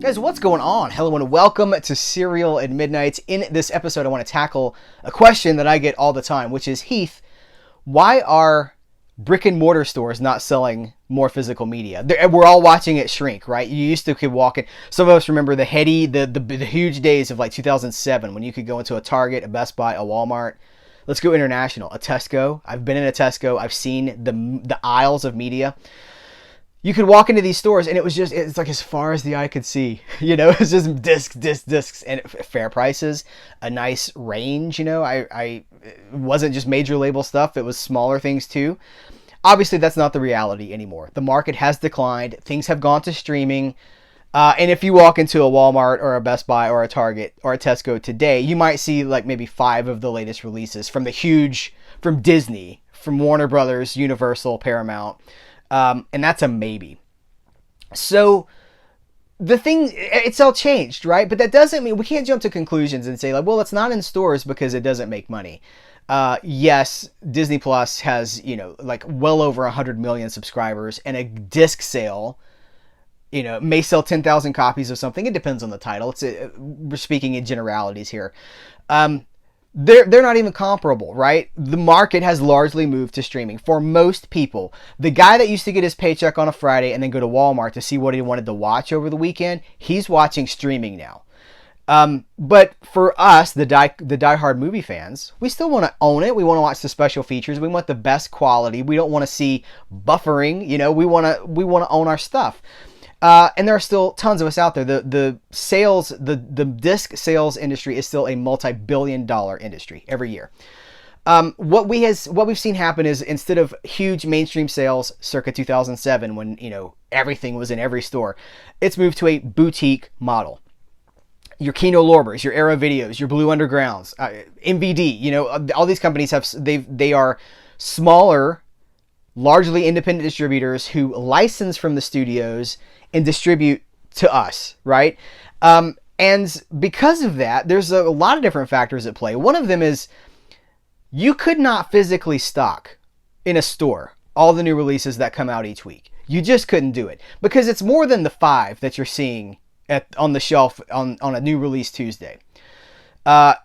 Guys, what's going on? Hello and welcome to Cereal at Midnight. In this episode, I want to tackle a question that I get all the time, which is, Heath, why are brick and mortar stores not selling more physical media? We're all watching it shrink, right? You used to could walk in. Some of us remember the huge days of like 2007 when you could go into a Target, a Best Buy, a Walmart. Let's go international, a Tesco. I've been in a Tesco. I've seen the aisles of media. You could walk into these stores and it's like as far as the eye could see, it's just discs, and fair prices, a nice range, it wasn't just major label stuff. It was smaller things too. Obviously that's not the reality anymore. The market has declined. Things have gone to streaming. And if you walk into a Walmart or a Best Buy or a Target or a Tesco today, you might see like maybe 5 of the latest releases from Disney, from Warner Brothers, Universal, Paramount. And that's a maybe. So it's all changed, right? But that doesn't mean we can't jump to conclusions and say like, well, it's not in stores because it doesn't make money. Yes, Disney Plus has, like well over 100 million subscribers, and a disc sale, may sell 10,000 copies of something. It depends on the title. We're speaking in generalities here. They're not even comparable, right? The market has largely moved to streaming. For most people, the guy that used to get his paycheck on a Friday and then go to Walmart to see what he wanted to watch over the weekend, he's watching streaming now. But for us, the diehard movie fans, we still want to own it. We want to watch the special features. We want the best quality. We don't want to see buffering. We want to own our stuff. And there are still tons of us out there. The disc sales industry is still a multi-billion-dollar industry every year. What we've seen happen is, instead of huge mainstream sales circa 2007, when everything was in every store, it's moved to a boutique model. Your Kino Lorbers, your Arrow Videos, your Blue Undergrounds, MVD. All these companies they are smaller, largely independent distributors who license from the studios and distribute to us, right? And because of that, there's a lot of different factors at play. One of them is you could not physically stock in a store all the new releases that come out each week. You just couldn't do it because it's more than the 5 that you're seeing on the shelf on a new release Tuesday.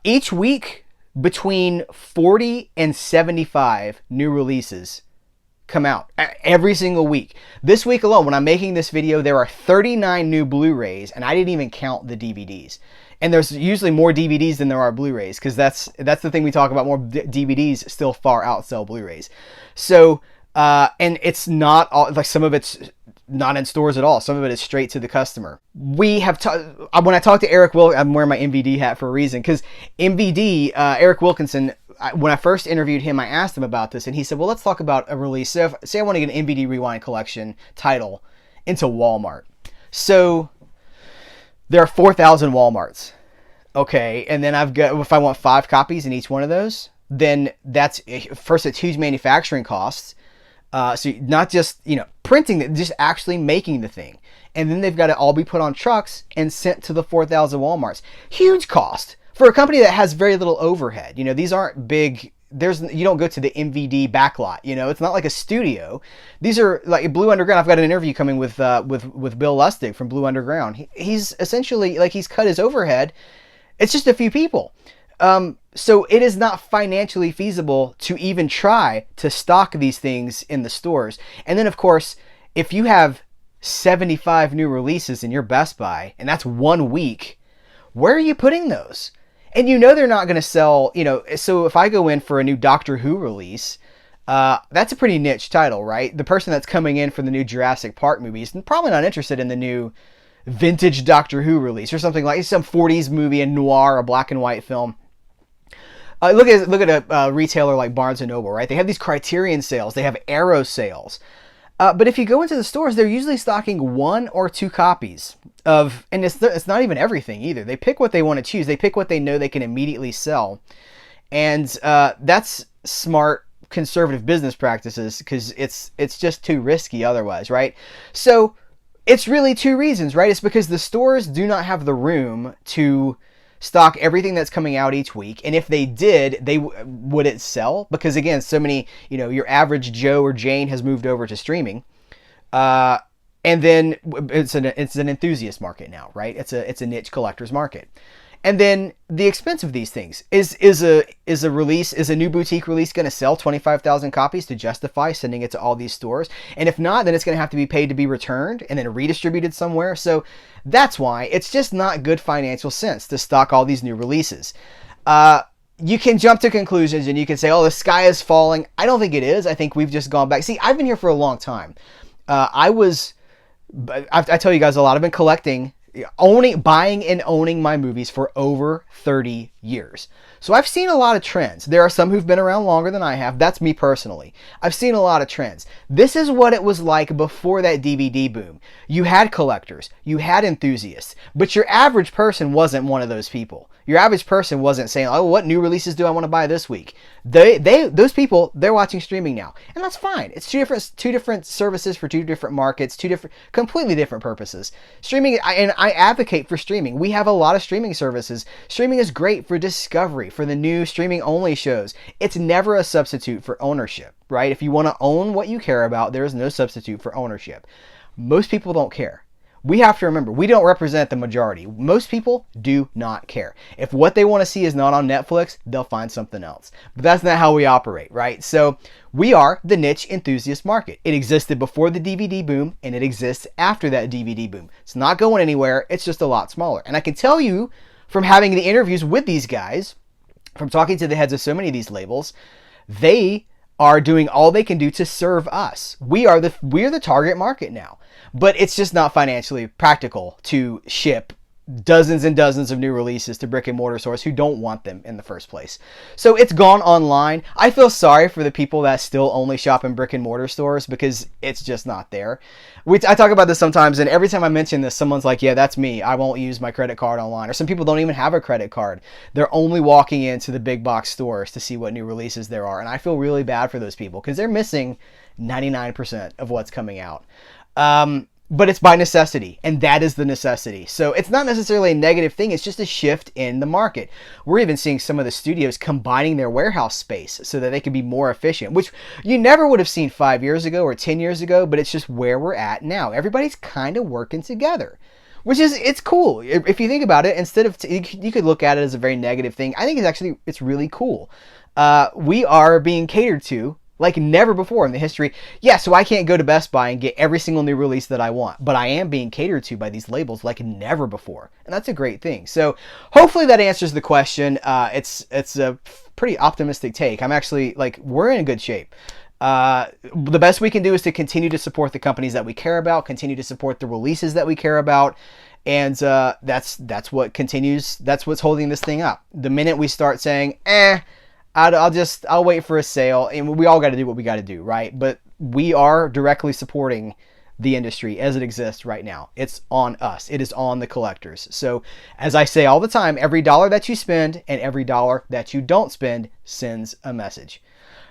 Each week, between 40 and 75 new releases come out every single week. This week alone, when I'm making this video, there are 39 new Blu-rays, and I didn't even count the DVDs. And there's usually more DVDs than there are Blu-rays, because that's the thing we talk about. More DVDs still far outsell Blu-rays. So, and it's not all, like, some of it's not in stores at all. Some of it is straight to the customer. We have when I talk to Eric I'm wearing my MVD hat for a reason, because MVD, Eric Wilkinson, when I first interviewed him, I asked him about this, and he said, well, let's talk about a release. So say I want to get an MVD Rewind Collection title into Walmart. So there are 4,000 Walmarts. Okay, and then if I want 5 copies in each one of those, then it's huge manufacturing costs. So not just, printing it, just actually making the thing. And then they've got to all be put on trucks and sent to the 4,000 Walmarts. Huge cost for a company that has very little overhead. These aren't big. You don't go to the MVD backlot. It's not like a studio. These are like Blue Underground. I've got an interview coming with Bill Lustig from Blue Underground. He's essentially, like, he's cut his overhead. It's just a few people. So it is not financially feasible to even try to stock these things in the stores. And then, of course, if you have 75 new releases in your Best Buy, and that's 1 week, where are you putting those? And they're not going to sell, so if I go in for a new Doctor Who release, that's a pretty niche title, right? The person that's coming in for the new Jurassic Park movies is probably not interested in the new vintage Doctor Who release or something like some 40s movie, a noir, a black and white film. Look at a retailer like Barnes & Noble, right? They have these Criterion sales. They have Arrow sales. But if you go into the stores, they're usually stocking 1 or 2 copies of, and it's not even everything either. They pick what they want to choose. They pick what they know they can immediately sell. And that's smart, conservative business practices, because it's just too risky otherwise, right? So it's really 2 reasons, right? It's because the stores do not have the room to stock everything that's coming out each week, and if they did, would it sell? Because again, so many, your average Joe or Jane has moved over to streaming, and And then it's an enthusiast market now, right? It's a niche collector's market. And then the expense of these things is a new boutique release going to sell 25,000 copies to justify sending it to all these stores? And if not, then it's going to have to be paid to be returned and then redistributed somewhere. So that's why it's just not good financial sense to stock all these new releases. You can jump to conclusions and you can say, oh, the sky is falling. I don't think it is. I think we've just gone back. See, I've been here for a long time. I tell you guys a lot. I've been collecting, buying and owning my movies for over 30 years. So I've seen a lot of trends. There are some who've been around longer than I have. That's me personally. I've seen a lot of trends. This is what it was like before that DVD boom. You had collectors, you had enthusiasts, but your average person wasn't one of those people. Your average person wasn't saying, oh, what new releases do I want to buy this week? Those people, they're watching streaming now. And that's fine. It's two different services for two different markets, completely different purposes. Streaming, and I advocate for streaming. We have a lot of streaming services. Streaming is great for discovery, for the new streaming only shows. It's never a substitute for ownership, right? If you want to own what you care about, there is no substitute for ownership. Most people don't care. We have to remember, we don't represent the majority. Most people do not care. If what they want to see is not on Netflix, they'll find something else. But that's not how we operate, right? So we are the niche enthusiast market. It existed before the DVD boom, and it exists after that DVD boom. It's not going anywhere. It's just a lot smaller. And I can tell you from having the interviews with these guys, from talking to the heads of so many of these labels, they are doing all they can do to serve us. We are the target market now. But it's just not financially practical to ship dozens and dozens of new releases to brick and mortar stores who don't want them in the first place. So it's gone online. I feel sorry for the people that still only shop in brick and mortar stores because it's just not there. I talk about this sometimes, and every time I mention this, someone's like, yeah, that's me. I won't use my credit card online. Or some people don't even have a credit card. They're only walking into the big box stores to see what new releases there are. And I feel really bad for those people because they're missing 99% of what's coming out. But it's by necessity, and that is the necessity. So it's not necessarily a negative thing. It's just a shift in the market. We're even seeing some of the studios combining their warehouse space so that they can be more efficient, which you never would have seen 5 years ago or 10 years ago, but it's just where we're at now. Everybody's kind of working together, it's cool. If you think about it, instead of, you could look at it as a very negative thing. I think it's really cool. We are being catered to like never before in the history. Yeah, so I can't go to Best Buy and get every single new release that I want, but I am being catered to by these labels like never before. And that's a great thing. So hopefully that answers the question. It's a pretty optimistic take. I'm actually we're in good shape. The best we can do is to continue to support the companies that we care about, continue to support the releases that we care about. And that's what continues. That's what's holding this thing up. The minute we start saying, I'll wait for a sale, and we all got to do what we got to do, right? But we are directly supporting the industry as it exists right now. It's on us. It is on the collectors. So as I say all the time, every dollar that you spend and every dollar that you don't spend sends a message.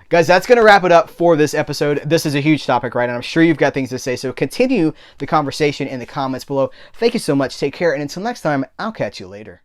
Guys, that's going to wrap it up for this episode. This is a huge topic, right? And I'm sure you've got things to say. So continue the conversation in the comments below. Thank you so much. Take care. And until next time, I'll catch you later.